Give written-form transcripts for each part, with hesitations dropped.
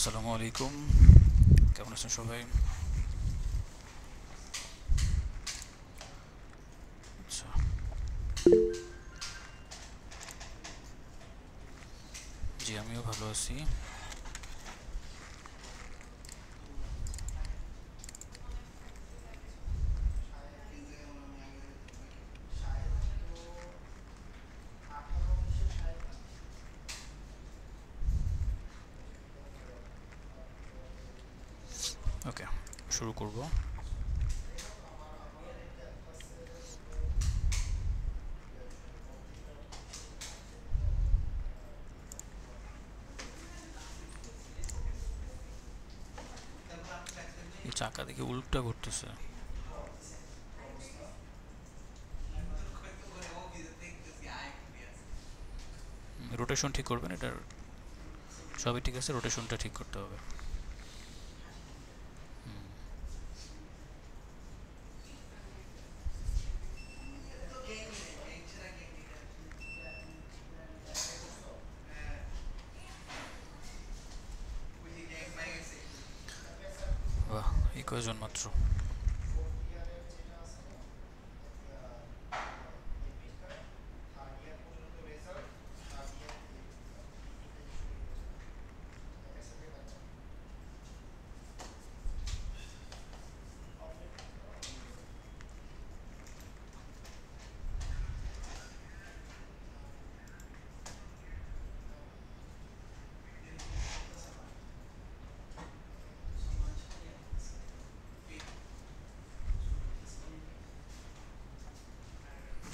আসসালামু আলাইকুম, কেমন আছেন সবাই? আচ্ছা, জি আমিও ভালো আছি। ওকে, শুরু করব। এই চাকা দেখে উল্টা ঘুরতেছে। রোটেশন ঠিক করবেন, এটার সবই ঠিক আছে, রোটেশনটা ঠিক করতে হবে। বাহ, এই কয়জন মাত্র!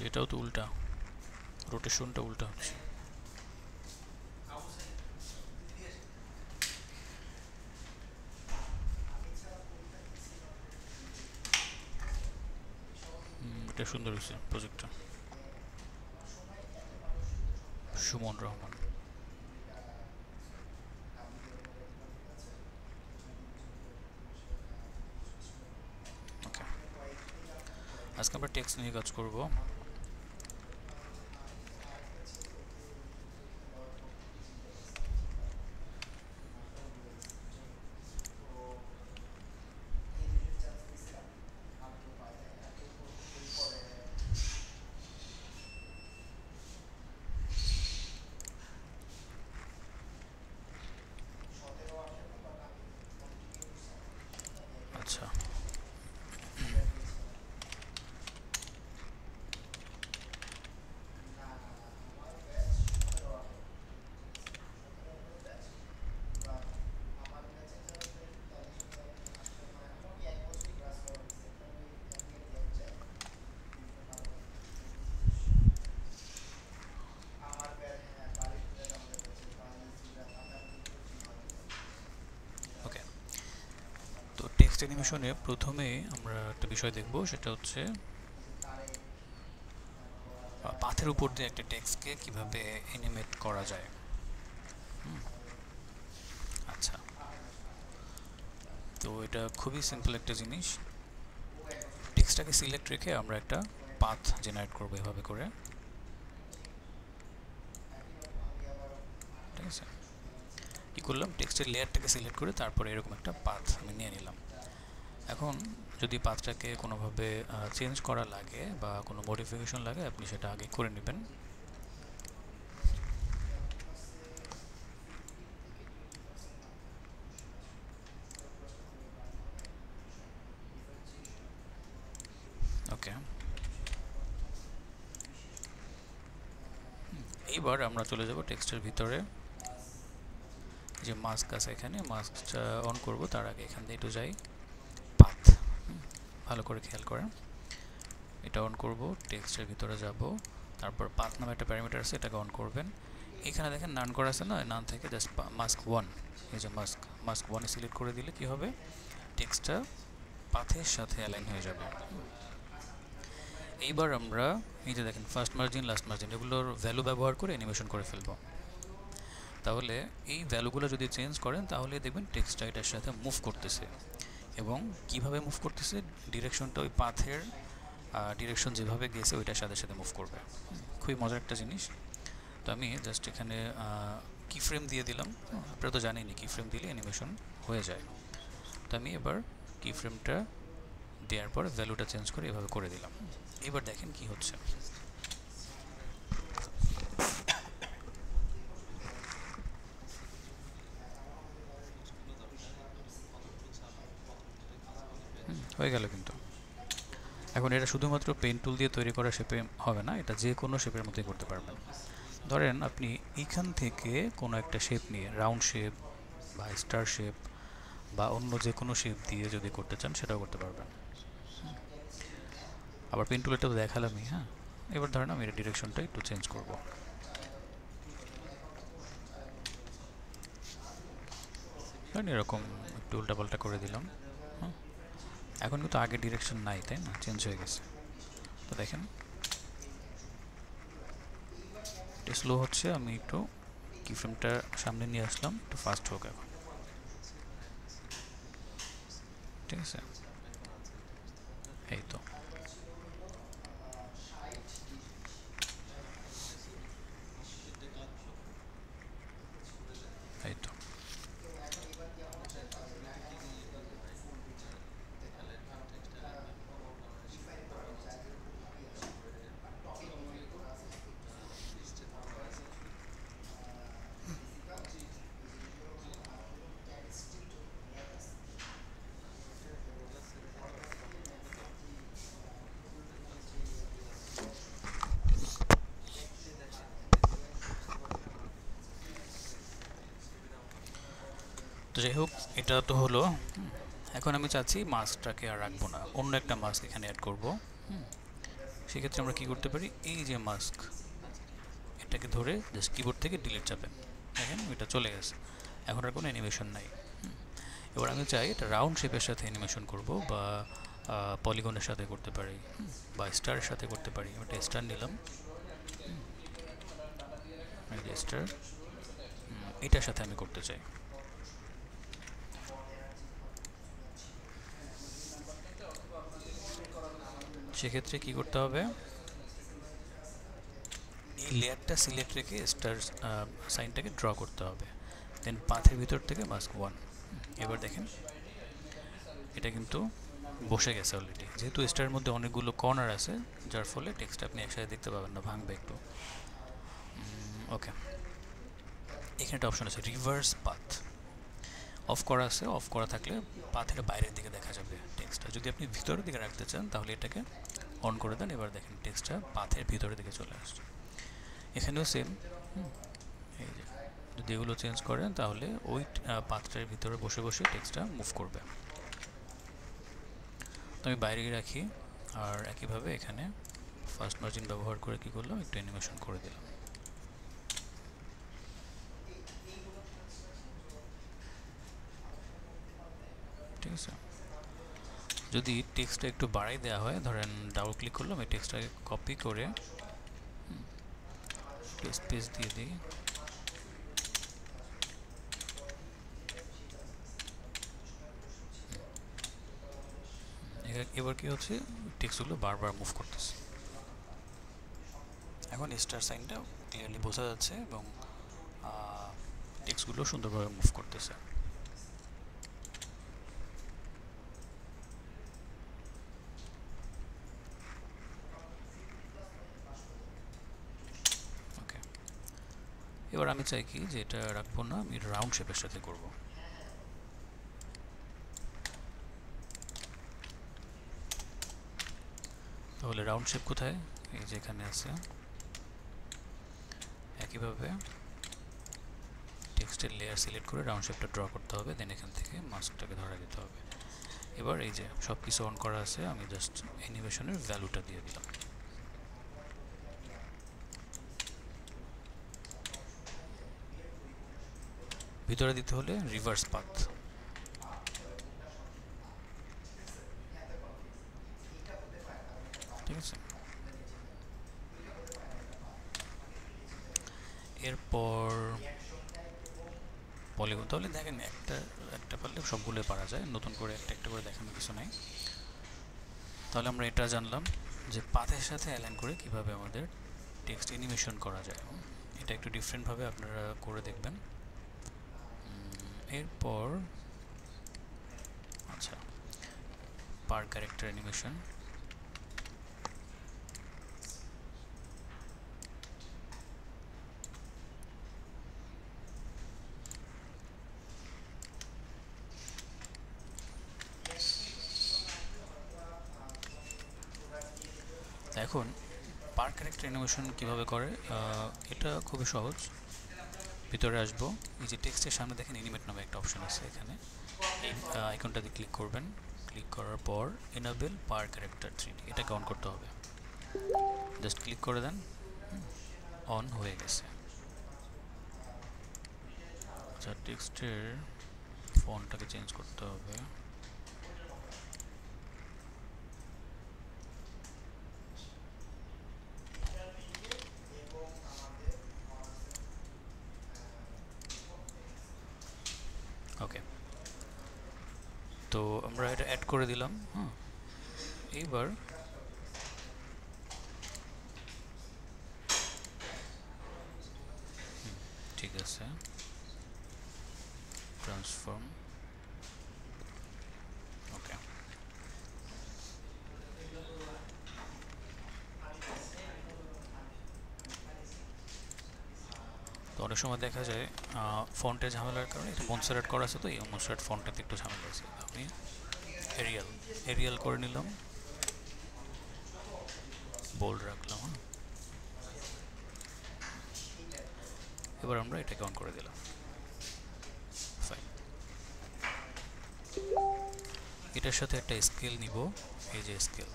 এটাও তো উল্টা, রোটেশনটা উল্টা হচ্ছে। এটা সুন্দর হয়েছে প্রজেক্টটা। সুমন রহমান। ওকে, আজকে আমরা টেক্সট নিয়ে কাজ করব। আচ্ছা, ওকে। তো টেক্সট অ্যানিমেশনে প্রথমে আমরা একটা বিষয় দেখব, সেটা হচ্ছে পাথের উপর দিয়ে একটা টেক্সটকে কিভাবে অ্যানিমেট করা যায়। আচ্ছা, তো এটা খুবই সিম্পল একটা জিনিস। টেক্সটটাকে সিলেক্ট রেখে আমরা একটা পাথ জেনারেট করবো এভাবে করে। ঠিক আছে, কি করলাম, টেক্সটের লেয়ারটাকে সিলেক্ট করে তারপরে এরকম একটা পাথ আমি নিয়ে নিলাম। এখন যদি পাথটাকে কোনোভাবে চেঞ্জ করা লাগে বা কোনো মডিফিকেশন লাগে, আপনি সেটা আগে করে নেবেন। ওকে, এইবার আমরা চলে যাব টেক্সটের ভিতরে। যে মাস্ক আছে, এখানে মাস্কটা অন করব, তার আগে এখান দিয়ে একটু যাই, পাথ। ভালো করে খেয়াল করেন, এটা অন করব, টেক্সটের ভিতরে যাব, তারপর পাথ নামে একটা প্যারামিটার আছে, এটাকে অন করবেন। এখানে দেখেন নান করা আছে না, নান থেকে জাস্ট মাস্ক ওয়ান, এই যে মাস্ক মাস্ক ওয়ানে সিলেক্ট করে দিলে কি হবে, টেক্সটটা পাথের সাথে অ্যালাইন হয়ে যাবে। এইবার আমরা এই যে দেখেন ফার্স্ট মার্জিন, লাস্ট মার্জিন, এগুলোর ভ্যালু ব্যবহার করে অ্যানিমেশন করে ফেলব। তাহলে এই ভ্যালুগুলো যদি চেঞ্জ করেন, তাহলে দেখবেন টেক্সটটা এটার সাথে মুভ করতেছে। এবং কিভাবে মুভ করতেছে, ডিরেকশনটা ওই পাথের ডিরেকশন যেভাবে গেছে ওইটার সাথে সাথে মুভ করবে। খুবই মজার একটা জিনিস। তো আমি জাস্ট এখানে কি ফ্রেম দিয়ে দিলাম। আপনারা তো জানেনই কি ফ্রেম দিলে অ্যানিমেশন হয়ে যায়। তো আমি এবার কি ফ্রেমটা দেওয়ার পর ভ্যালুটা চেঞ্জ করে এভাবে করে দিলাম। এবার দেখেন কি হচ্ছে। হয়ে গেল কিন্তু। এখন এটা শুধুমাত্র পেন টুল দিয়ে তৈরি করা শেপে হবে না, এটা যে কোনো শেপের মধ্যেই করতে পারবেন। ধরেন আপনি এখান থেকে কোনো একটা শেপ নিয়ে রাউন্ড শেপ বা স্টার শেপ বা অন্য যে কোনো শেপ দিয়ে যদি করতে চান সেটাও করতে পারবেন। আবার পেন টুলটা তো দেখালামই। হ্যাঁ, এবার ধরেন আমি এর ডিরেকশনটা একটু চেঞ্জ করব। ধরেন এরকম একটু উল্টাপাল্টা করে দিলাম। হ্যাঁ, এখন কিন্তু আগের ডিরেকশন নাই, তাই না? চেঞ্জ হয়ে গেছে। তো দেখেন এটা স্লো হচ্ছে, আমি একটু কি ফ্রেমটা সামনে নিয়ে আসলাম, একটু ফাস্ট হোক এখন। ঠিক আছে, এই তো। এই তো তো যাই হোক, এটা তো হলো। এখন আমি চাচ্ছি মাস্কটাকে আর রাখবো না, অন্য একটা মাস্ক এখানে অ্যাড করবো। সেক্ষেত্রে আমরা কী করতে পারি, এই যে মাস্ক এটাকে ধরে জাস্ট কিবোর্ড থেকে ডিলিট চাপেন, দেখেন এটা চলে গেছে। এখন আর কোনো অ্যানিমেশন নাই। এবার আমি চাই এটা রাউন্ড শেপের সাথে অ্যানিমেশন করব, বা পলিগনের সাথে করতে পারি, বা স্টারের সাথে করতে পারি। ওটা স্টার নিলাম, স্টার এটার সাথে আমি করতে চাই। সেক্ষেত্রে কি করতে হবে, এই লেয়ারটা সিলেক্ট রেখে স্টার সাইনটাকে ড্র করতে হবে। দেন পাথের ভিতর থেকে মাস্ক 1। এবার দেখেন এটা কিন্তু বসে গেছে অলরেডি, যেহেতু স্টারের মধ্যে অনেকগুলো কর্নার আছে, যার ফলে টেক্সটটা আপনি একসাথে দেখতে পাবেন না, ভাঙবে একটু। ওকে, এখানে একটা অপশন আছে রিভার্স পাথ, অফ করা আছে। অফ করা থাকলে পাথের বাইরের দিকে দেখা যাবে টেক্সটটা। যদি আপনি ভিতরের দিকে রাখতে চান তাহলে এটাকে অন করে দেন। এবার দেখেন টেক্সটটা পাথের ভিতরের দিকে চলে আসছে। এখানেও সেম, এই যে যদি এগুলো চেঞ্জ করেন তাহলে ওই পাথটার ভিতরে বসে বসে টেক্সটটা মুভ করবে। তো আমি বাইরে রাখি, আর একইভাবে এখানে ফার্স্ট মার্জিন ব্যবহার করে কী করলাম, একটু অ্যানিমেশন করে দিলাম। ঠিক আছে, যদি টেক্সটটা একটু বাড়াই দেওয়া হয়, ধরেন ডাবল ক্লিক করলাম, এই টেক্সটটাকে কপি করে একটু স্পেস দিয়ে দিই, এবার কি হচ্ছে, টেক্সটগুলো বারবার মুভ করতেছে। এখন স্টার সাইনটা ক্লিয়ারলি বোঝা যাচ্ছে এবং টেক্সটগুলো সুন্দরভাবে মুভ করতেছে। ওকে, এবার আমি চাই কি যে এটা রাখবো না, আমি রাউন্ড শেপের সাথে করব। তাহলে রাউন্ড শেপ কোথায়, এই যে এখানে আছে। একইভাবে টেক্সটের লেয়ার সিলেক্ট করে রাউন্ড শেপটা ড্র করতে হবে, দেন এখান থেকে মাস্কটাকে ধরে দিতে হবে। এবার এই যে সব কিছু অন করা আছে, আমি জাস্ট অ্যানিমেশনের ভ্যালুটা দিয়ে দিলাম। ভিতরে দিতে হলে রিভার্স পাথ। ঠিক আছে, এরপর পলিগন। তাহলে দেখেন একটা একটা পারলে সবগুলো পারা যায়, নতুন করে একটা একটা করে দেখানোর কিছু নাই। তাহলে আমরা এটা জানলাম যে পাথের সাথে অ্যালাইন করে কিভাবে আমাদের টেক্সট অ্যানিমেশন করা যায়। এটা একটু ডিফারেন্টভাবে আপনারা করে দেখবেন। এরপর আচ্ছা, পার ক্যারেক্টার অ্যানিমেশন। এখন পার ক্যারেক্টার অ্যানিমেশন কীভাবে করে, এটা খুবই সহজ। ভিতরে আসবো, এই যে টেক্সটের সামনে দেখেন অ্যানিমেট নামে একটা অপশন আছে, এখানে এই আইকনটাতে ক্লিক করবেন। ক্লিক করার পর এনাবেল পার ক্যারেক্টার 3D এটাকে অন করতে হবে। জাস্ট ক্লিক করে দেন, অন হয়ে গেছে। আচ্ছা, টেক্সটের ফন্টটাকে চেঞ্জ করতে হবে। ওকে, তো আমরা এটা অ্যাড করে দিলাম। এইবার ঠিক আছে, ট্রান্সফর্ম। ওকে, তো অনেক সময় দেখা যায় ফন্টের ঝামেলার কারণে এটা মনসারেট করা আছে, তো এই মনসারেট ফন্টটাতে একটু ঝামেলা আছে। আমি এরিয়াল করে নিলাম, বোল্ড রাখলাম। এবার আমরা এটাকে অন করে দিলাম। ফাইন, এটার সাথে একটা স্কেল নিব, এই যে স্কেল।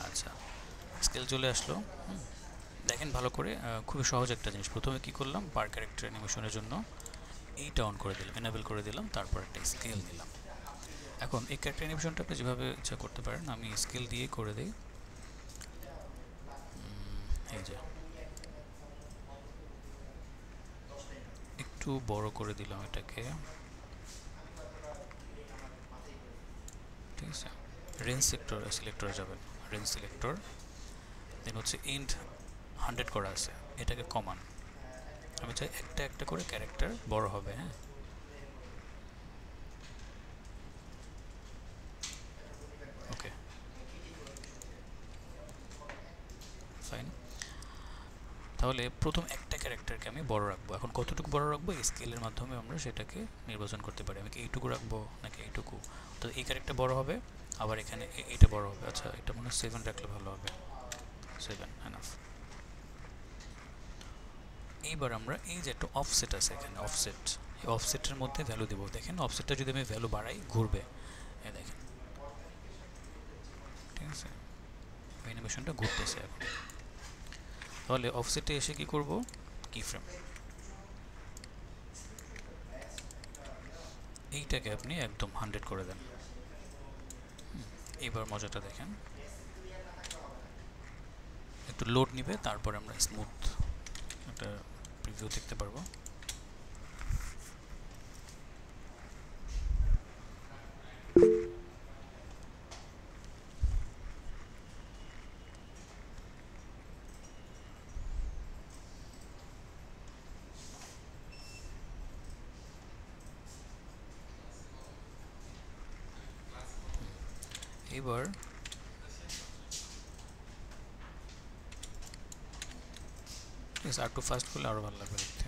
আচ্ছা, স্কেল চলে আসলো। দেখেন ভালো করে, খুবই সহজ একটা জিনিস। প্রথমে কি করলাম, পার ক্যারেক্টার অ্যানিমেশনের জন্য এইটা অন করে দিলাম, এনাবেল করে দিলাম, তারপর একটা স্কেল নিলাম। এখন এই ক্যারেক্টার অ্যানিমেশনটা আপনি যেভাবে ইচ্ছা করতে পারেন, আমি স্কেল দিয়ে করে দিই। এই যে একটু বড় করে দিলাম এটাকে, ঠিক আছে। রেঞ্জ সিলেক্টরে যাবেন, রেঞ্জ সিলেক্টর, দেন হচ্ছে এন্ড 100 করা আছে, এটাকে কমান। আমি চাই একটা একটা করে ক্যারেক্টার বড় হবে। হ্যাঁ, ওকে, ফাইন। তাহলে প্রথম একটা ক্যারেক্টারকে আমি বড় রাখবো। এখন কতটুকু বড় রাখবো, এই স্কেলের মাধ্যমে আমরা সেটাকে নির্বাচন করতে পারি। আমি কি এইটুকু রাখবো নাকি এইটুকু। তো এই ক্যারেক্টার বড় হবে, আবার এখানে এইটা বড় হবে। আচ্ছা, এটা মনে হয় 7 রাখলে ভালো হবে। 7 এনাফ। এইবার আমরা এই যে একটা অফসেট আছে এখানে, অফসেট, এই অফসেটের মধ্যে ভ্যালু দিব। দেখেন অফসেটটা যদি আমি ভ্যালু বাড়াই ঘুরবে, এই দেখেন, ঠিক আছে, অ্যানিমেশনটা ঘুরতেছে এখন। তাহলে অফসেটে এসে কি করব, কি ফ্রেম, এইটাকে আপনি একদম 100 করে দেন। এবার মজাটা দেখেন, একটু লোড নিবে, তারপর আমরা স্মুথ একটা প্রিভিউ দেখতে পারবো। এবার আর একটু ফাস্ট করলে আরও ভালো লাগবে দেখতে।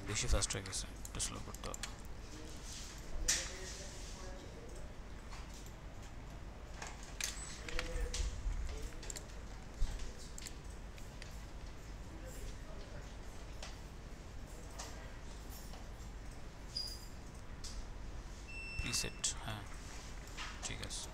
বেশি ফাস্ট হয়ে গেছে, একটু স্লো করতে হবে। প্রিসেট, হ্যাঁ ঠিক আছে।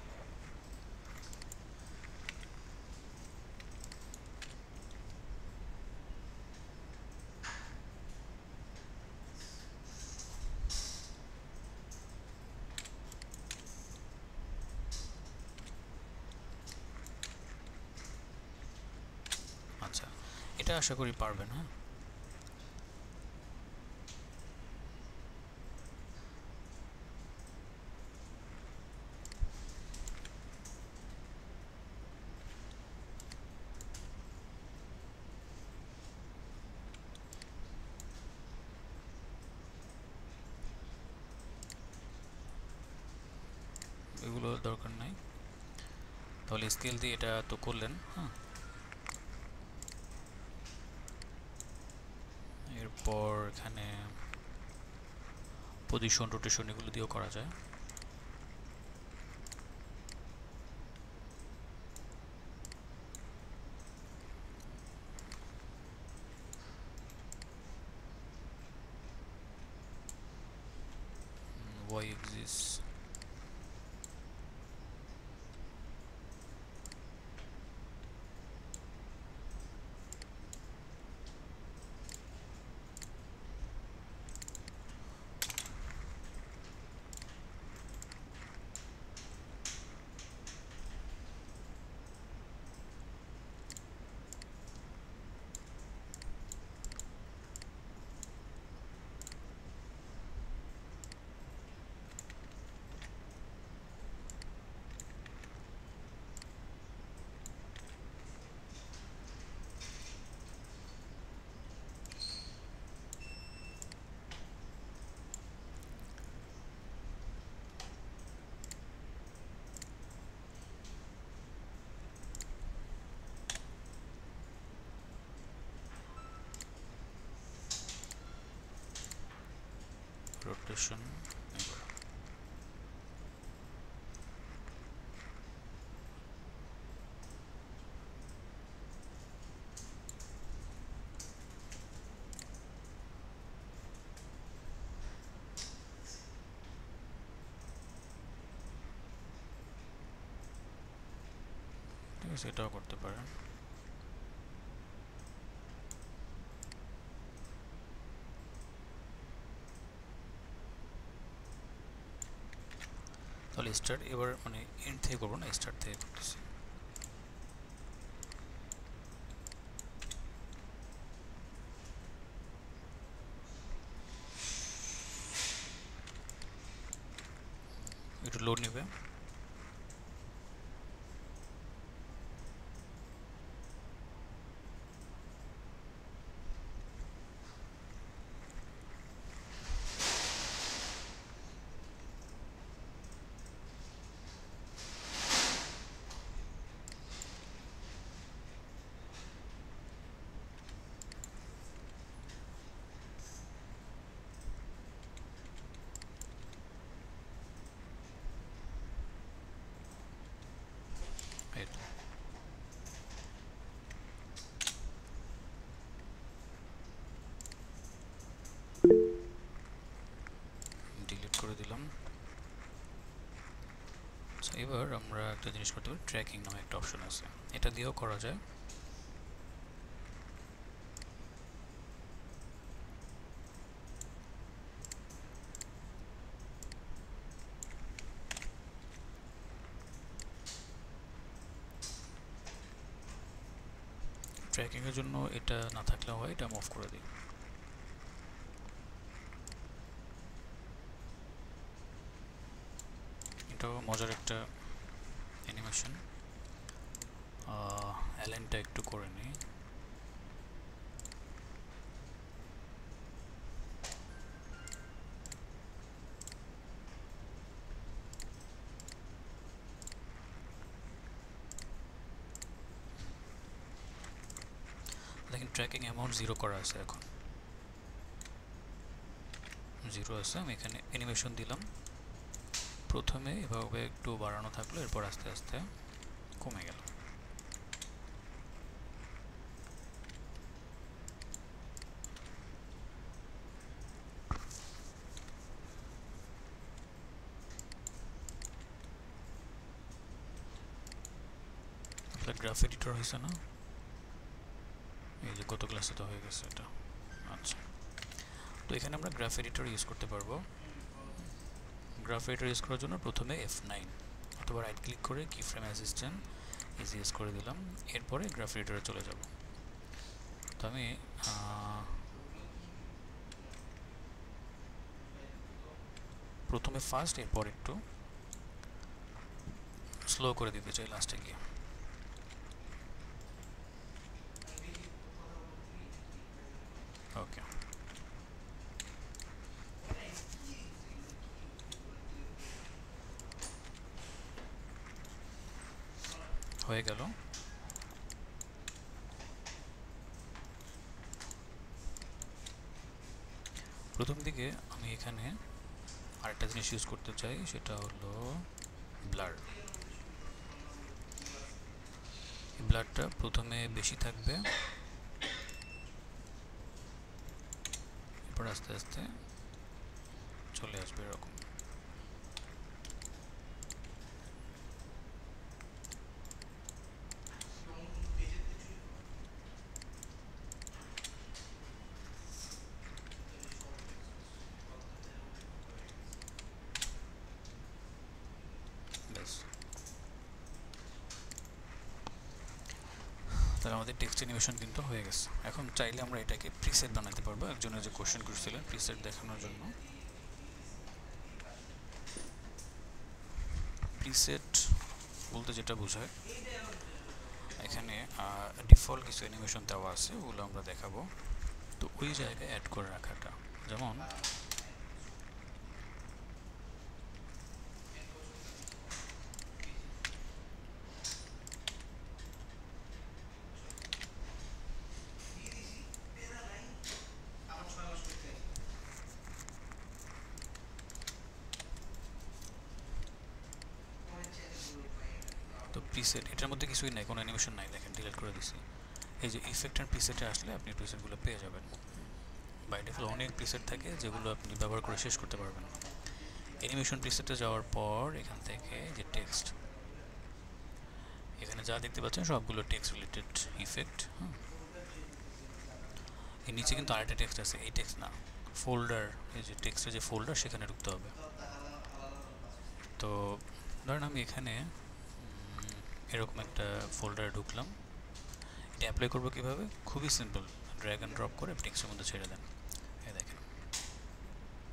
এটা আশা করি পারবেন। হ্যাঁ, এগুলো দরকার নাই। তাহলে স্কেল দিয়ে এটা তো করলেন। হ্যাঁ, এরপর এখানে পজিশন, রোটেশন এগুলো দিয়েও করা যায়। y axis, rotation. ঠিক আছে, এটাও করতে পারেন। তাহলে স্টার্ট এবার মানে এন্ড থেকে করবো না, স্টার্ট থেকে করতেছি। একটু লোড নেবে। ডিলিট করে দিলাম। আচ্ছা, এবার আমরা একটা জিনিস করতে পারি, ট্র্যাকিং নামে একটা অপশন আছে, এটা দিয়েও করা যায়। ট্র্যাকিং এর জন্য এটা না থাকলেও হয়, এটা অফ করে দিই। এটাও মজার একটা অ্যানিমেশন। অ্যালাইনটা একটু করে নিই। দেখেন ট্র্যাকিং অ্যামাউন্ট 0 করা আছে, এখন 0 আছে। আমি এখানে অ্যানিমেশন দিলাম, প্রথমে এভাবে একটু বাড়ানো থাকলো, এরপর আস্তে আস্তে কমে গেল। গ্রাফ এডিটর হয়েছে না, এই যে গত ক্লাসে তো হয়ে গেছে এটা। আচ্ছা, তো এখানে আমরা গ্রাফ এডিটর ইউজ করতে পারবো। গ্রাফ এডিটর ইউজ করার জন্য প্রথমে F9 অথবা রাইট ক্লিক করে কিফ্রেম অ্যাসিস্ট্যান্ট ইউজ করে দিলাম, এরপরে গ্রাফ এডিটরে চলে যাব। তো আমি প্রথমে ফাস্ট, এরপর একটু স্লো করে দিতে চাই লাস্টে গিয়ে। ওকে, হয়ে গেল। প্রথম দিকে আমি এখানে আরেকটা জিনিস ইউজ করতে চাই, সেটা হলো ব্লার। ব্লারটা প্রথমে বেশি থাকবে, এরপর আস্তে আস্তে চলে আসবে এরকম। ব্যাস, তাহলে আমাদের টেক্সট অ্যানিমেশন কিন্তু হয়ে গেছে। এখন চাইলে আমরা এটাকে প্রিসেট বানাতে পারবো। একজনের যে কোশ্চেন করছিলেন প্রিসেট দেখানোর জন্য, প্রিসেট বলতে যেটা বোঝায়, এখানে ডিফল্ট কিছু অ্যানিমেশন দেওয়া আছে, ওগুলো আমরা দেখাবো। তো ওই জায়গায় অ্যাড করে রাখাটা, যেমন তো প্রিসেট, এটার মধ্যে কিছুই নাই, কোনো অ্যানিমেশন নাই, দেখেন ডিলিট করে দিছি। এই যে ইফেক্ট অ্যান্ড প্রিসেটে আসলে আপনি প্রিসেটগুলো পেয়ে যাবেন। বাই ডিফল্ট অনেক প্রিসেট থাকে যেগুলো আপনি ব্যবহার করে শেষ করতে পারবেন। অ্যানিমেশন প্রিসেটে যাওয়ার পর এখান থেকে যে টেক্সট, এখানে যা দেখতে পাচ্ছেন সবগুলো টেক্সট রিলেটেড ইফেক্ট। এর নিচে কিন্তু আরেকটা টেক্সট আছে, এই টেক্সট না, ফোল্ডার, এই যে টেক্সটের যে ফোল্ডার সেখানে ঢুকতে হবে। তো ধরেন আমি এখানে এরকম একটা ফোল্ডারে ঢুকলাম। এটা অ্যাপ্লাই করবো কীভাবে? খুবই সিম্পল, ড্র্যাগ অ্যান্ড ড্রপ করে টেক্সটের মধ্যে ছেড়ে দেন, এই দেখেন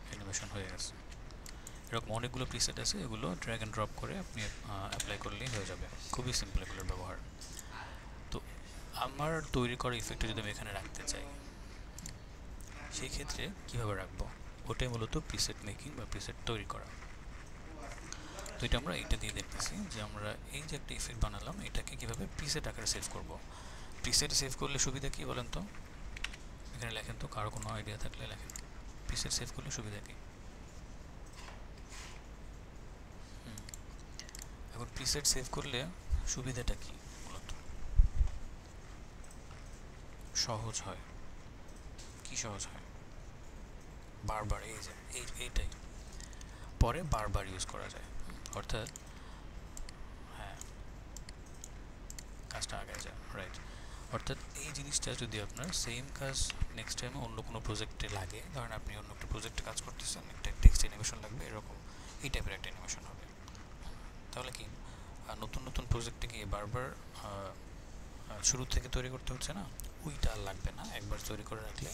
অ্যানিমেশন হয়ে গেছে। এরকম অনেকগুলো প্রিসেট আছে, এগুলো ড্র্যাগ অ্যান্ড ড্রপ করে আপনি অ্যাপ্লাই করলেই হয়ে যাবে। খুবই সিম্পল এগুলোর ব্যবহার। তো আমার তৈরি করা ইফেক্টটা যদি আমি এখানে রাখতে চাই, সেই ক্ষেত্রে কীভাবে রাখবো? ওটাই মূলত প্রিসেট মেকিং বা প্রিসেট তৈরি করা। তো এটা আমরা এইটা দিয়ে দেখতেছি যে আমরা এই যে একটা ইফেক্ট বানালাম, এটাকে কীভাবে প্রিসেট আকারে সেভ করব। প্রিসেট সেভ করলে সুবিধা কী বলেন তো? এখানে লেখেন তো, কারো কোনো আইডিয়া থাকলে লেখেন। প্রিসেট সেভ করলে সুবিধা কী? এখন প্রিসেট সেভ করলে সুবিধাটা কী মূলত? সহজ হয়। কি সহজ হয়? বারবার, এই যে এইটাই পরে বারবার ইউজ করা যায়, অর্থাৎ হ্যাঁ কাজটা আগে যায়, রাইট। অর্থাৎ এই জিনিসটা যদি আপনার সেম কাজ নেক্সট টাইমে অন্য কোনো প্রজেক্টে লাগে, ধরেন আপনি অন্য একটা প্রজেক্টে কাজ করতেছেন, একটা টেক্সট অ্যানিমেশন লাগবে, এরকম এই টাইপের একটা অ্যানিমেশন হবে, তাহলে কি নতুন নতুন প্রজেক্টে গিয়ে বারবার শুরু থেকে তৈরি করতে হচ্ছে না? ওইটা আর লাগবে না, একবার তৈরি করে রাখলে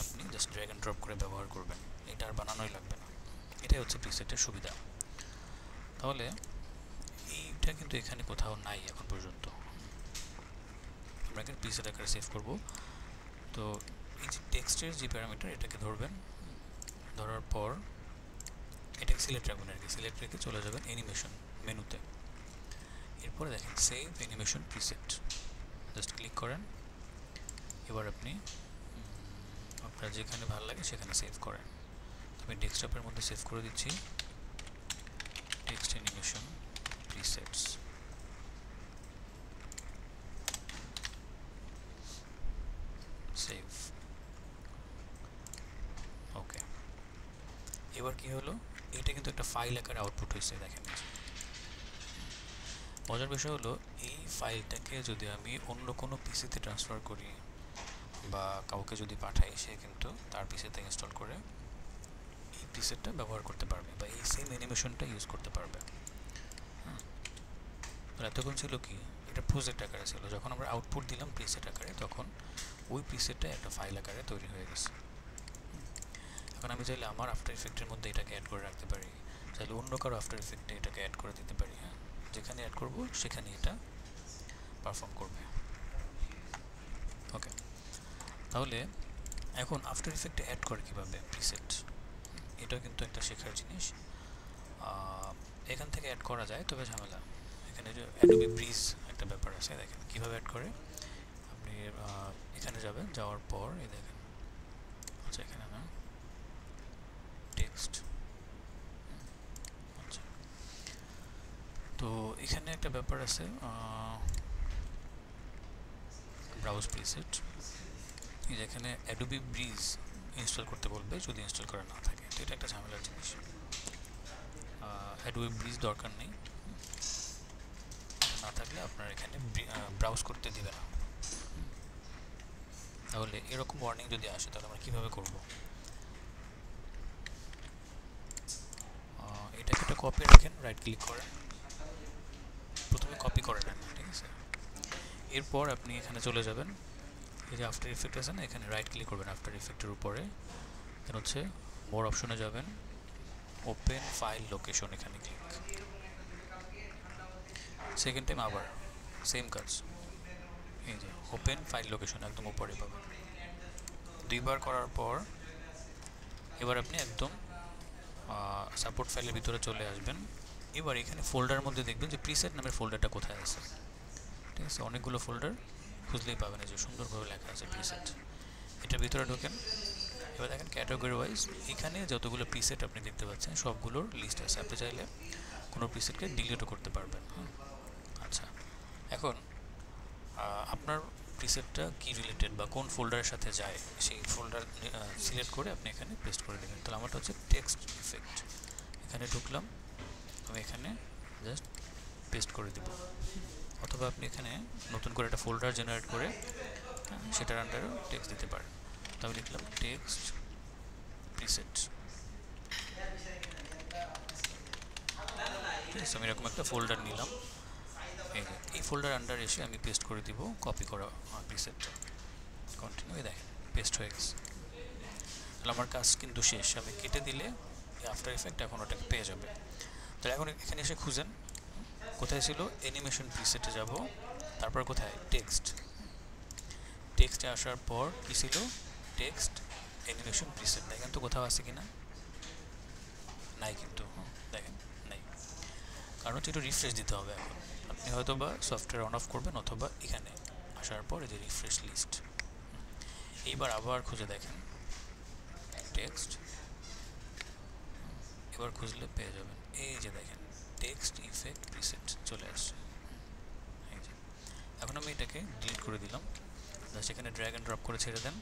আপনি জাস্ট ড্র্যাগ অ্যান্ড ড্রপ করে ব্যবহার করবেন, এটা আর বানানোই লাগবে না। এটাই হচ্ছে প্রিসেটের সুবিধা। তাহলে এইটা কিন্তু এখানে কোথাও নাই এখন পর্যন্ত। আমরা এখানে প্রিসেট আকারে সেভ করব। তো এই যে টেক্সটের যে প্যারামিটার, এটাকে ধরবেন, ধরার পর এটাকে সিলেক্ট রাখবেন আর কি, সিলেক্ট রেখে চলে যাবেন অ্যানিমেশন মেনুতে। এরপরে দেখেন save animation preset, just click করেন। এবার আপনি আপনার যেখানে ভালো লাগে সেখানে সেভ করেন। আমি ডেস্কটপের মধ্যে সেভ করে দিচ্ছি, টেক্সট অ্যানিমেশন প্রিসেটস। সেভ। ওকে, এবার কি হলো? এটা কিন্তু একটা ফাইল আকারে আউটপুট হয়েছে, দেখেন। মজার বিষয় হলো, এই ফাইলটাকে যদি আমি অন্য কোনো পিসিতে ট্রান্সফার করি বা কাউকে যদি পাঠাই, সে কিন্তু তার পিসিতে ইনস্টল করে এই প্রিসেটটা ব্যবহার করতে পারবে বা এই সেম অ্যানিমেশনটা ইউজ করতে পারবে। এতক্ষণ ছিল কি, এটা প্রজেক্ট আকারে ছিল, যখন আমরা আউটপুট দিলাম প্রিসেট আকারে তখন ওই প্রিসেটটা একটা ফাইল আকারে তৈরি হয়ে গেছে। এখন আমি চাইলে আমার আফটার ইফেক্টের মধ্যে এটাকে অ্যাড করে রাখতে পারি, চাইলে অন্য কারো আফটার ইফেক্টে এটাকে অ্যাড করে দিতে পারি। হ্যাঁ, যেখানে অ্যাড করব সেখানে এটা পারফর্ম করবে। ওকে, তাহলে এখন আফটার ইফেক্টে অ্যাড করে কীভাবে প্রিসেট, এটা কিন্তু একটা শেখার জিনিস। এখান থেকে অ্যাড করা যায়, তবে ঝামেলা এখানে যে অ্যাডোবি ব্রিজ একটা ব্যাপার আছে, দেখেন কীভাবে অ্যাড করে। আপনি এখানে যাবেন, যাওয়ার পর এই দেখেন, আচ্ছা এখানে না, টেক্সট, আচ্ছা তো এখানে একটা ব্যাপার আছে, ব্রাউজ প্রিসেট, এই যেখানে অ্যাডোবি ব্রিজ ইনস্টল করতে বলবে যদি ইনস্টল করা না থাকে, তো এটা একটা ঝামেলার জিনিস। অ্যাডোবি ব্রিজ দরকার নেই, না থাকলে আপনার এখানে ব্রাউজ করতে দিবে না। তাহলে এরকম ওয়ার্নিং যদি আসে তাহলে আমরা কীভাবে করব? এটাকে একটা কপি রাখেন, রাইট ক্লিক করেন, প্রথমে কপি করে নেন, ঠিক আছে? এরপর আপনি এখানে চলে যাবেন, এই যে আফটার ইফেক্ট আছে না, এখানে রাইট ক্লিক করবেন আফটার ইফেক্টের উপরে, দেন হচ্ছে মোর অপশনে যাবেন, ওপেন ফাইল লোকেশন, এখানে ক্লিক, সেকেন্ড টাইম আবার সেম কাজ, এই যে ওপেন ফাইল লোকেশন একদম উপরে পাবেন। দুইবার করার পর এবার আপনি একদম সাপোর্ট ফাইলের ভিতরে চলে আসবেন। এবার এখানে ফোল্ডারের মধ্যে দেখবেন যে প্রিসেট নামের ফোল্ডারটা কোথায় আছে, ঠিক আছে? অনেকগুলো ফোল্ডার খুঁজলেই পাবেন, এই যে সুন্দরভাবে লেখা আছে প্রিসেট, এটার ভিতরে ঢোকেন। এবার দেখেন ক্যাটাগরি ওয়াইজ এখানে যতগুলো প্রিসেট আপনি দেখতে পাচ্ছেন সবগুলোর লিস্ট আছে, আপনি চাইলে কোনো প্রিসেটকে ডিলিটও করতে পারবেন। আচ্ছা, এখন আপনার প্রিসেটটা কি রিলেটেড বা কোন ফোল্ডারের সাথে যায় সেই ফোল্ডার সিলেক্ট করে আপনি এখানে পেস্ট করে দেবেন। তাহলে আমারটা হচ্ছে টেক্সট ইফেক্ট, এখানে ঢুকলাম, আমি এখানে জাস্ট পেস্ট করে দেব। অথবা আপনি এখানে নতুন করে একটা ফোল্ডার জেনারেট করে সেটার আন্ডারেও টেক্সট দিতে পারেন। তাহলে লিখলাম টেক্সট প্রিসেট, ঠিক আছে? আমি এরকম একটা ফোল্ডার নিলাম, এই ফোল্ডার আন্ডার এসে আমি পেস্ট করে দিব কপি করা প্রিসেটটা, কন্টিনিউ, দেখেন পেস্ট হয়ে গেছে। তাহলে আমার কাজ কিন্তু শেষ, আমি কেটে দিলে আফটার ইফেক্ট এখন ওটাকে পেয়ে যাবে। তাহলে এখন এখানে এসে খুঁজেন কোথায় ছিল, অ্যানিমেশন প্রিসেটে যাব, তারপর কোথায় টেক্সট, টেক্সটে আসার পর কী ছিল, টেক্সট অ্যানিমেশন প্রিসেট, দেখেন তো কোথাও আছে কি না, নাই কিন্তু, দেখেন নাই, কারণ হচ্ছে একটু রিফ্রেশ দিতে হবে। এখন আপনি হয়তো বা সফটওয়্যার অন অফ করবেন, অথবা এখানে আসার পর এই যে রিফ্রেশ লিস্ট, এইবার আবার খুঁজে দেখেন টেক্সট, এবার খুঁজলে পেয়ে যাবেন, এই যে দেখেন টেক্সট ইফেক্ট প্রিসেট চলে আসছে, এই যে। এখন আমি এটাকে ডিলিট করে দিলাম, জাস্ট এখানে ড্র্যাগ অ্যান্ড ড্রপ করে ছেড়ে দেন,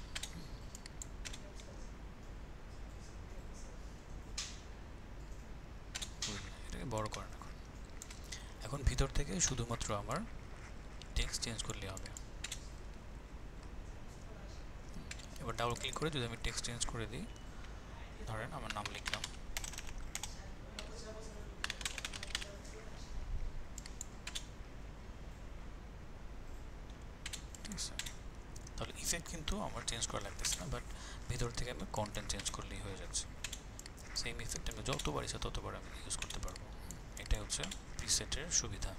এটাকে বড় করেন। এখন ভিতর থেকে শুধুমাত্র আমার টেক্সট চেঞ্জ করলে হবে। এবার ডাবল ক্লিক করে যদি আমি টেক্সট চেঞ্জ করে দিই, ধরেন আমার নাম লিখলাম, ঠিক আছে? তাহলে ইফেক্ট কিন্তু আমার চেঞ্জ করা লাগতেছে না, বাট ভিতর থেকে আমি কন্টেন্ট চেঞ্জ করলেই হয়ে যাচ্ছে। সেম ইফেক্ট আমি যতবার ইচ্ছা ততবার আমি ইউজ করতে পারবো, এটাই হচ্ছে প্রিসেটের সুবিধা।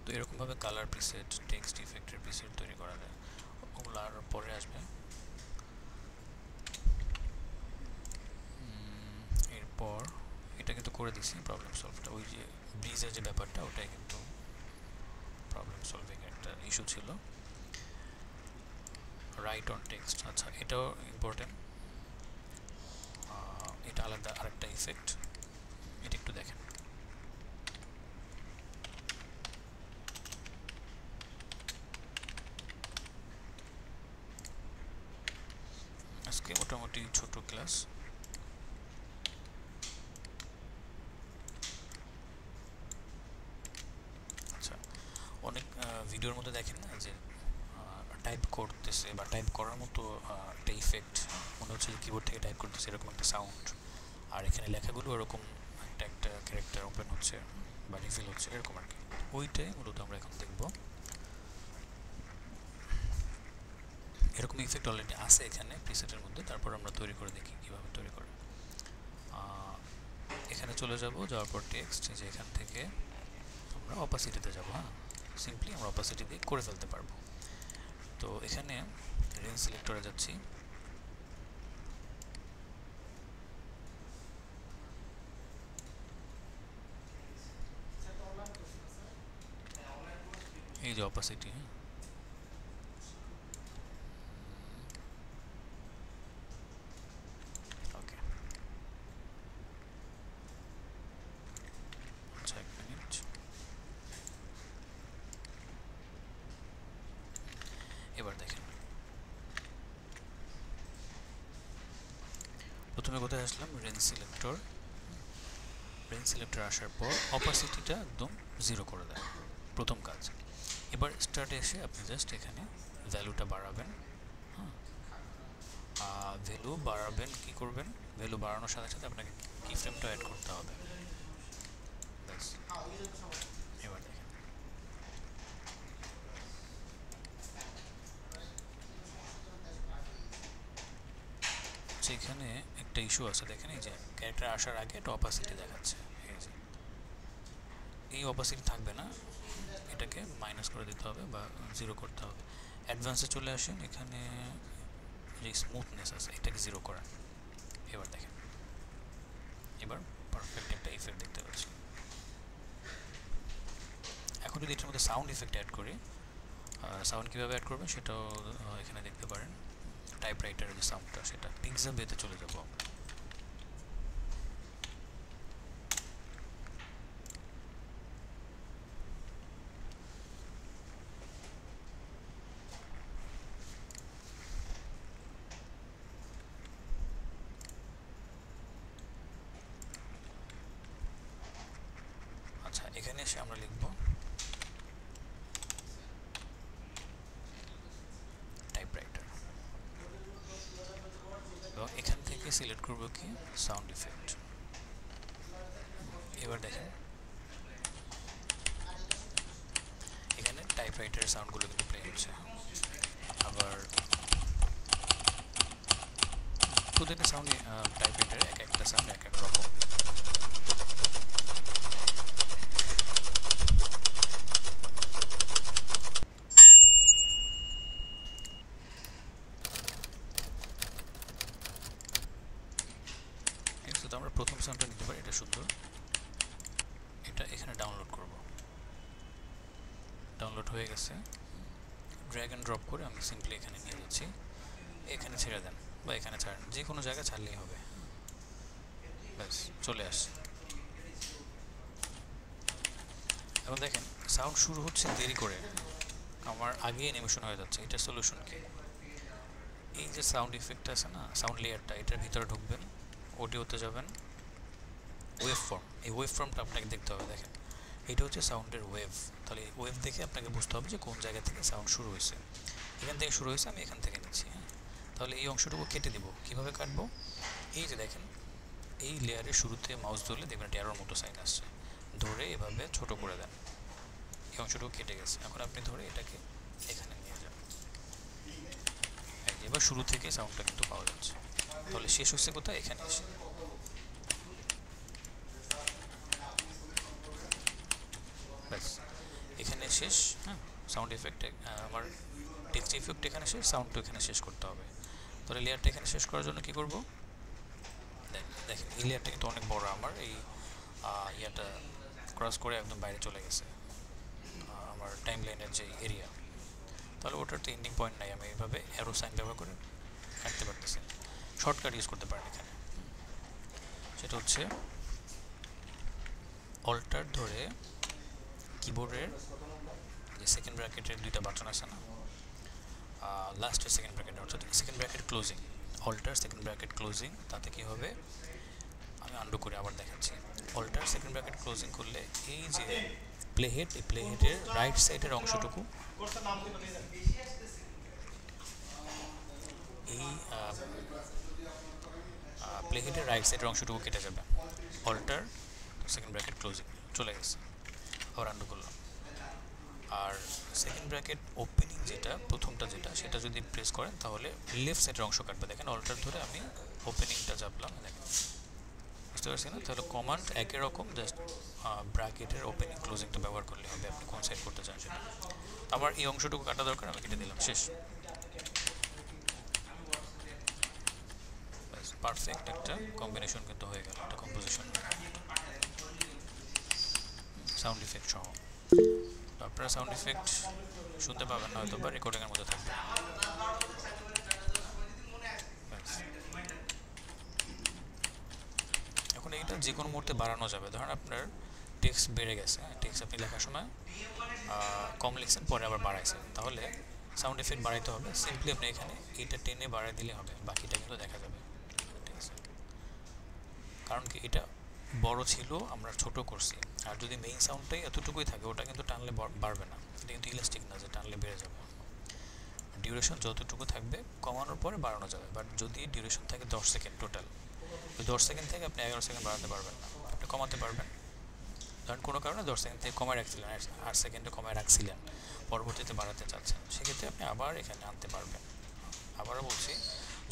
তো এরকমভাবে কালার প্রিসেট, টেক্সট ইফেক্টের প্রিসেট তৈরি করা যায়, ওগুলো আর পরে আসবে। এরপর এটা কিন্তু করে দিছি প্রবলেম সলভটা, ওই যে ব্রিজের যে ব্যাপারটা ওটাই কিন্তু প্রবলেম সলভিং একটা ইস্যু ছিল। রাইট অন টেক্সট, আচ্ছা এটাও ইম্পর্টেন্ট, এটা আলাদা আরেকটা ইফেক্ট, এটা একটু দেখেন। আজকে মোটামুটি ছোট ক্লাস, আচ্ছা অনেক ভিডিওর মধ্যে দেখেন না যে টাইপ করতেছে বা টাইপ করার মতো একটা ইফেক্ট, মনে হচ্ছে যে কিবোর্ড থেকে টাইপ করতেছে এরকম একটা সাউন্ড, আর এখানে লেখাগুলো এরকম একটা একটা ক্যারেক্টার ওপেন হচ্ছে বা রিফিল হচ্ছে এরকম আর কি। ওইটাই মূলত আমরা এখন দেখব। এরকম ইফেক্ট অলরেডি আছে এখানে প্রিসেটের মধ্যে, তারপর আমরা তৈরি করে দেখি কীভাবে তৈরি করে। এখানে চলে যাব, যাওয়ার পর টেক্সট, যে এখান থেকে আমরা অপাসিটিতে যাব। হ্যাঁ, সিম্পলি আমরা অপাসিটি দিয়ে করে ফেলতে পারবো। তো এখানে রেঞ্জ সিলেক্টরে যাচ্ছি, এই যে অপাসিটি, হ্যাঁ ওকে, আচ্ছা 1 মিনিট। এবার দেখেন প্রথমে কোথায় আসলাম, রেঞ্জ সিলেক্টর। রেঞ্জ সিলেক্টর আসার পর অপাসিটিটা একদম 0 করে দেয়, প্রথম কাজ। এবার স্টার্টে এসে আপনি জাস্ট এখানে ভ্যালুটা বাড়াবেন। হ্যাঁ, ভ্যালু বাড়াবেন, কি করবেন, ভ্যালু বাড়ানোর সাথে সাথে আপনাকে কি ফ্রেমটা অ্যাড করতে হবে। ব্যাস, এবার দেখেন এখানে একটা ইস্যু আছে, দেখেন এই যে ক্যারেক্টার আসার আগে একটা অপাসিটি দেখাচ্ছে, এই যে এই অপাসিটি থাকবে না, এটাকে মাইনাস করে দিতে হবে বা 0 করতে হবে। অ্যাডভান্সে চলে আসেন, এখানে যে স্মুথনেস আছে এটাকে 0 করেন। এবার দেখেন, এবার পারফেক্ট একটা ইফেক্ট দেখতে পাচ্ছি। এখন যদি এটার মধ্যে সাউন্ড ইফেক্ট অ্যাড করি, সাউন্ড কীভাবে অ্যাড করবেন সেটাও এখানে দেখতে পারেন। টাইপরাইটারের যে সাউন্ডটা সেটা পিক্সাবেতে চলে যাব আমরা। আচ্ছা, এখানে এসে আমরা লিখব টাইপরাইটার এবং এখান থেকে সিলেক্ট করব কি সাউন্ড ইফেক্ট। এবার দেখেন এখানে টাইপরাইটারের সাউন্ডগুলো কিন্তু প্লে হচ্ছে। আবার প্রতিটা সাউন্ড টাইপরাইটারে এক একটা সাউন্ড এক এক রকম। তো আমরা প্রথম সাউন্ডটা নিতে পারি, এটা সুন্দর, এটা এখানে ডাউনলোড করব। ডাউনলোড হয়ে গেছে, ড্র্যাগ অ্যান্ড ড্রপ করে আমি সিম্পলি এখানে নিয়ে যাচ্ছি, এখানে ছেড়ে দেন বা এখানে ছাড়েন, যে কোনো জায়গায় ছাড়লেই হবে। ব্যাস, চলে আসে। এখন দেখেন সাউন্ড শুরু হচ্ছে দেরি করে, আমার আগে অ্যানিমেশন হয়ে যাচ্ছে। এটার সলিউশন কি, এই যে সাউন্ড ইফেক্ট আছে না, সাউন্ড লেয়ারটা, এটার ভিতরে ঢুকবেন, অডিওতে যাবেন, ওয়েভ ফর্ম, এই ওয়েভ ফর্মটা আপনাকে দেখতে হবে। দেখেন এটা হচ্ছে সাউন্ডের ওয়েভ, তাহলে এই ওয়েভ দেখে আপনাকে বুঝতে হবে যে কোন জায়গা থেকে সাউন্ড শুরু হয়েছে। এখান থেকে শুরু হয়েছে, আমি এখান থেকে নিচ্ছি। হ্যাঁ, তাহলে এই অংশটুকু কেটে দিব। কীভাবে কাটবো, এই যে দেখেন এই লেয়ারের শুরুতে মাউস ধরলে দেখবেন ট্যারোর মতো সাইন আসছে, ধরে এভাবে ছোট করে দেন, এই অংশটুকু কেটে গেছে। এখন আপনি ধরে এটাকে এখানে নিয়ে যান, এবার শুরু থেকে সাউন্ডটা কিন্তু পাওয়া যাচ্ছে। তাহলে শেষ হচ্ছে কোথায়, এখানে এসে। ব্যাস, এখানে শেষ। হ্যাঁ, সাউন্ড ইফেক্ট আমার টেক্সট ইফেক্ট এখানে শেষ, সাউন্ডটা এখানে শেষ করতে হবে। তাহলে লেয়ারটা এখানে শেষ করার জন্য কি করব, দেখেন এই লেয়ারটা কিন্তু অনেক বড়, আমার এই ইয়াটা ক্রস করে একদম বাইরে চলে গেছে আমার টাইম লাইনের যে এরিয়া। তাহলে ওটার তো এন্ডিং পয়েন্ট নাই, আমি এইভাবে অ্যারো সাইন ব্যবহার করে কাটতে পারতেছি। শর্টকাট ইউজ করতে পারেন এখানে, সেটা হচ্ছে অল্টার ধরে কিবোর্ডের যে সেকেন্ড ব্র্যাকেটের দুইটা বাটন আছে না, লাস্টের সেকেন্ড ব্র্যাকেট, অর্থাৎ second bracket closing, alter second bracket closing, তাতে কি হবে, আমি আন্ডু করে আবার দেখাচ্ছি। অল্টার সেকেন্ড ব্র্যাকেট ক্লোজিং করলে এই যে প্লে হেড, এই প্লে হেডের রাইট সাইডের অংশটুকু এই প্লেহেডের রাইট সাইডের অংশটুকু কেটে যাবে। অল্টার সেকেন্ড ব্র্যাকেট ক্লোজিং চলে গেছে, আবার আন্ডু করলাম। আর সেকেন্ড ব্র্যাকেট ওপেনিং যেটা প্রথমটা যেটা সেটা যদি প্রেস করেন তাহলে লেফট সাইডের অংশ কাটবে। দেখেন অল্টার ধরে আমি ওপেনিংটা চাপলাম, দেখেন বুঝতে পারছি না? তাহলে কমান্ড একই রকম, জাস্ট ব্র্যাকেটের ওপেনিং ক্লোজিংটা ব্যবহার করলে হবে আপনি কোন সাইড করতে চান সেটা। আমার এই অংশটুকু কাটা দরকার, আমি কেটে দিলাম, শেষ। পারফেক্ট একটা কম্বিনেশন কিন্তু হয়ে গেল, একটা কম্পোজিশন, সাউন্ড ইফেক্ট সহ। আপনারা সাউন্ড ইফেক্ট শুনতে পাবেন না হয়তো, বা রেকর্ডিংয়ের মধ্যে থাকবে। এখন এইটা যে কোনো মুহূর্তে বাড়ানো যাবে। ধরেন আপনার টেক্সট বেড়ে গেছে, টেক্সট আপনি লেখার সময় কম লিখছেন, পরে আবার বাড়াইছেন, তাহলে সাউন্ড ইফেক্ট বাড়াইতে হবে। সিম্পলি আপনি এখানে এইটা টেনে বাড়াই দিলে হবে, বাকিটা কিন্তু দেখা যাবে। ঠিক আছে, কারণ কি এটা বড় ছিল, আমরা ছোট করছি। আর যদি মেইন সাউন্ডটাই এতটুকুই থাকে, ওটা কিন্তু টানলে বাড়বে না, এটা কিন্তু ইলাস্টিক না যে টানলে বেড়ে যাবে। ডিউরেশন যতটুকু থাকবে কমানোর পরে বাড়ানো যাবে। বাট যদি ডিউরেশন থাকে 10 সেকেন্ড টোটাল, ওই 10 সেকেন্ড থেকে আপনি 11 সেকেন্ড বাড়াতে পারবেন না, আপনি কমাতে পারবেন। ধরেন কোনো কারণে 10 সেকেন্ড থেকে কমায় রাখছিলেন, 8 সেকেন্ডে কমায় রাখছিলেন, পরবর্তীতে বাড়াতে চাচ্ছেন, সেক্ষেত্রে আপনি আবার এখানে আনতে পারবেন। আবারও বলছি,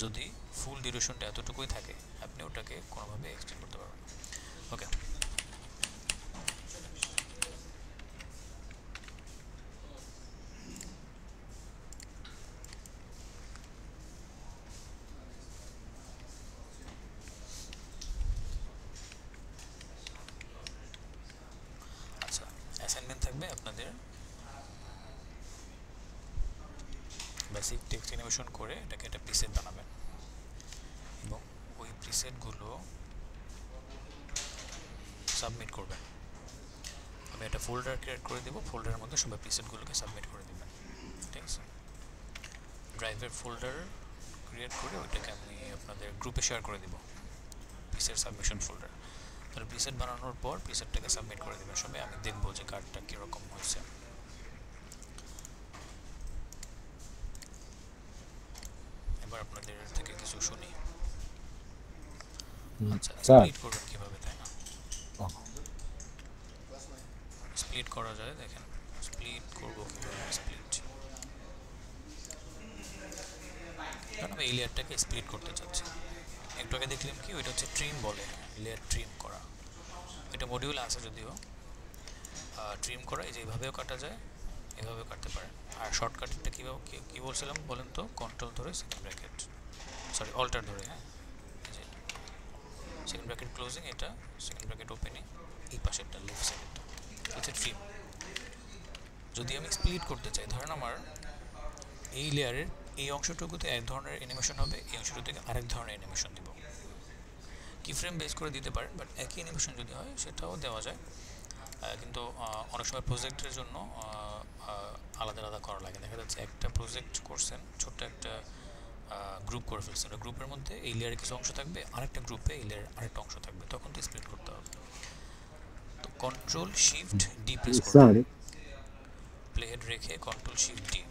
যদি ফুল ডিউরেশনটা এতটুকুই থাকে, আপনি ওটাকে কোনোভাবে এক্সটেন্ড করতে পারবেন। ওকে, আচ্ছা, অ্যাসাইনমেন্ট থাকবে আপনাদের বেসিক টেক্সট অ্যানিমেশন করে এটাকে একটা প্রিসেট বানাবেন, এবং ওই প্রিসেটগুলো সাবমিট করবেন। আমি একটা ফোল্ডার ক্রিয়েট করে দেবো, ফোল্ডারের মধ্যে সবাই প্রিসেটগুলোকে সাবমিট করে দেবেন। ঠিক আছে, ড্রাইভের ফোল্ডার ক্রিয়েট করে ওইটাকে আমি আপনাদের গ্রুপে শেয়ার করে দেবো, প্রিসেট সাবমিশন ফোল্ডার। তাহলে প্রিসেট বানানোর পর প্রিসেটটাকে সাবমিট করে দেবেন সবাই, আমি দেখবো যে কার্ডটা কীরকম হয়েছে। এবার আপনাদের থেকে কিছু শুনি। আচ্ছা, স্প্লিট করবেন কীভাবে, তাই না? স্প্লিট করা যায়, দেখেন স্প্লিট করবো কীভাবে। স্প্লিট, কারণ আমি এই লেয়ারটাকে স্প্লিট করতে চাচ্ছি। একটু আগে দেখলাম কি, ওইটা হচ্ছে ট্রিম বলে, লেয়ার ট্রিম করা। এটা মডিউল আছে যদিও, ট্রিম করা এই যে এইভাবেও কাটা যায়, এভাবেও কাটতে পারেন। আর শর্টকাটটা কীভাবে কী বলছিলাম বলেন তো? কন্ট্রোল ধরে সেকেন্ড ব্র্যাকেট, সরি অল্টার ধরে, হ্যাঁ, এই যে সেকেন্ড ব্র্যাকেট ক্লোজিং, এটা সেকেন্ড ব্র্যাকেট ওপেনিং, এই পাশেরটা লেফট সাইডেরটা হচ্ছে ট্রিম। যদি আমি স্প্লিট করতে চাই, ধরেন আমার এই লেয়ারের এই অংশটুকুতে এক ধরনের অ্যানিমেশন হবে, এই অংশটুকু থেকে আরেক ধরনের অ্যানিমেশন দিব। কি ফ্রেম বেস করে দিতে পারেন, বাট একই অ্যানিমেশন যদি হয় সেটাও দেওয়া যায়। কিন্তু অনেক সময় প্রজেক্টের জন্য আলাদা আলাদা করা লাগে। দেখা যাচ্ছে একটা প্রজেক্ট করছেন, ছোট্ট একটা গ্রুপ করে ফেলছেন, ওই গ্রুপের মধ্যে এই লেয়ারে কিছু অংশ থাকবে, আরেকটা গ্রুপে এই লেয়ার আরেকটা অংশ থাকবে, তখন তো স্প্লিট করতে হবে। তো কন্ট্রোল শিফট ডি প্রেস করবেন, প্লেহেড রেখে কন্ট্রোল শিফট ডি,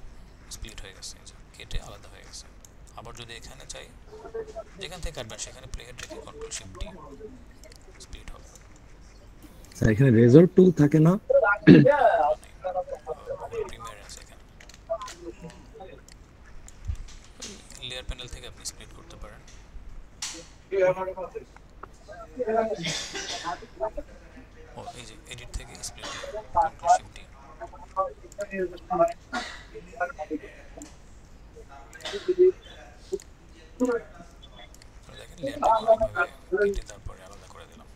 স্প্লিট হয়ে গেছে, কেটে আলাদা হয়ে গেছে। আবার যদি এখানে চাই, যেখান থেকে কাটবেন সেখানে প্লেহেড রেখে কন্ট্রোল শিফট ডি, স্প্লিট হবে। স্যার এখানে রেজর টুল থাকে না? প্রিমিয়ার আছে এখানে, লেয়ার প্যানেল থেকে আপনি স্প্লিট করতে পারেন। ও এই যে এডিট থেকে স্প্লিট দিবেন, কন্ট্রোল শিফট ডি। দেখেন লেয়ারটাকে অনেকভাবে কেটে তারপরে আলাদা করে দিলাম।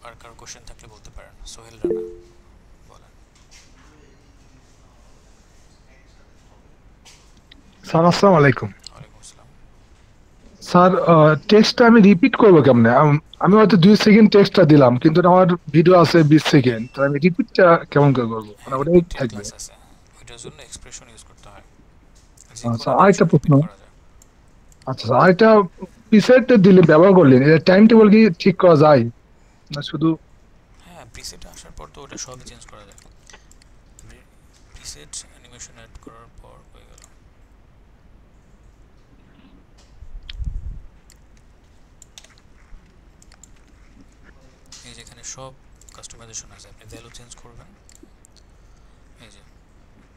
আর কারো কোশ্চেন থাকলে বলতে পারেন। সোহেল রানা বলেন। স্যার আসসালামু আলাইকুম। ওয়ালাইকুম আসসালাম। স্যার টেক্সটটা আমি রিপিট করবো কেমনে? আমি হয়তো 2 সেকেন্ড টেক্সটটা দিলাম, কিন্তু আমার ভিডিও আছে 20 সেকেন্ড, তো আমি রিপিটটা কেমন করে করবো? মানে ওটাই রিপিটেড থাকবে। ক্লাস আছে, ওইটার জন্য এক্সপ্রেশন ইউজ করতে হয়, যে স্যার কোনো আরেকটা ডিউরেশন প্রশ্ন, রিপিট করা যায়। আচ্ছা স্যার, আরেকটা প্রিসেট দিলে ব্যবহার করলেন, এর টাইম টেবিল কি ঠিক করা যায় না শুধু? হ্যাঁ, প্রিসেট আসার পর তো ওটা সবই চেঞ্জ করা যায়। প্রিসেট অ্যানিমেশন অ্যাড করার পর হয়ে গেল। এই যেখানে সব কাস্টমাইজেশন আছে, আপনি ভ্যালু চেঞ্জ করবেন। এই যে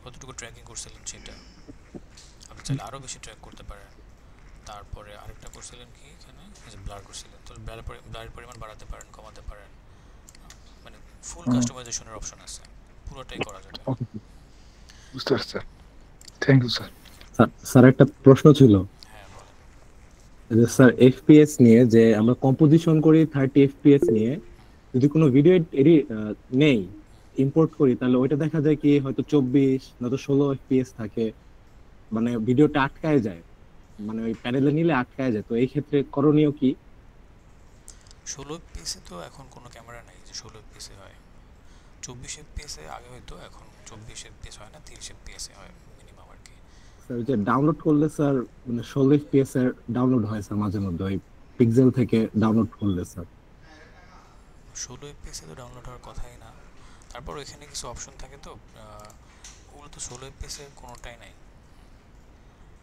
কতটুকু ট্র্যাকিং করছিলেন সেটা, আপনি চাইলে আরও বেশি ট্র্যাক করতে পারেন। তারপরে আরেকটা করছিলেন কি এখানে, এই যে ব্লার করছিলেন, তো ব্লারের পরিমাণ বাড়াতে পারেন, কমাতে পারেন। মানে ফুল কাস্টমাইজেশনের অপশন আছে, পুরোটাই করা যাবে। ওকে, বুঝতে পারছি sir. Thank you sir. Sir sir, একটা প্রশ্ন ছিল হ্যাঁ বলেন। যে স্যার এফপিএস নিয়ে, যে আমরা কম্পোজিশন করি 30 এফপিএস নিয়ে, যদি কোনো ভিডিও নেই, ইম্পোর্ট করি, তাহলে ওইটা দেখা যায় কি হয়তো 24 নয়তো 16 এফপিএস থাকে, মানে ভিডিওটা আটকায় যায়, মানে ওই প্যানেলে নিলে আটকায় যায়। তো এই ক্ষেত্রে করণীয় কি? 16 এফপিএসে তো এখন কোনো ক্যামেরা নাই যে 16 এফপিএসে হয়। 24 এফপিএসে আগে হয়তো, এখন 24 এফপিএস হয় না, 30 এফপিএসে হয় মিনিমাম আর কি। স্যার ওই যে ডাউনলোড করলে স্যার, মানে 16 এফপিএস এর ডাউনলোড হয় স্যার মাঝে মধ্যে, ওই পিক্সেল থেকে ডাউনলোড করলে স্যার। 16 এফপিএসে তো ডাউনলোড হওয়ার কথাই না। তারপর এখানে কিছু অপশন থাকে তো, ওগুলো তো 16 এফপিএসে কোনোটাই নাই।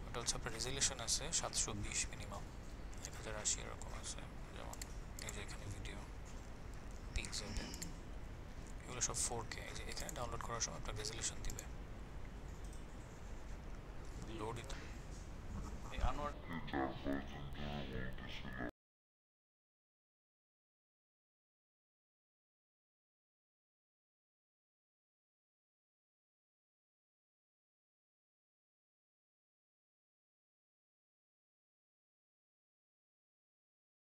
ওটা হচ্ছে আপনার রেজলিউশন আছে 720 মিনিমাম, 1080 এরকম আছে। যেমন এই যে এখানে ভিডিও পিক্সেলে, এগুলো সব 4K। এই যে এখানে ডাউনলোড করার সময় আপনার রেজলিউশন দিবে, লোড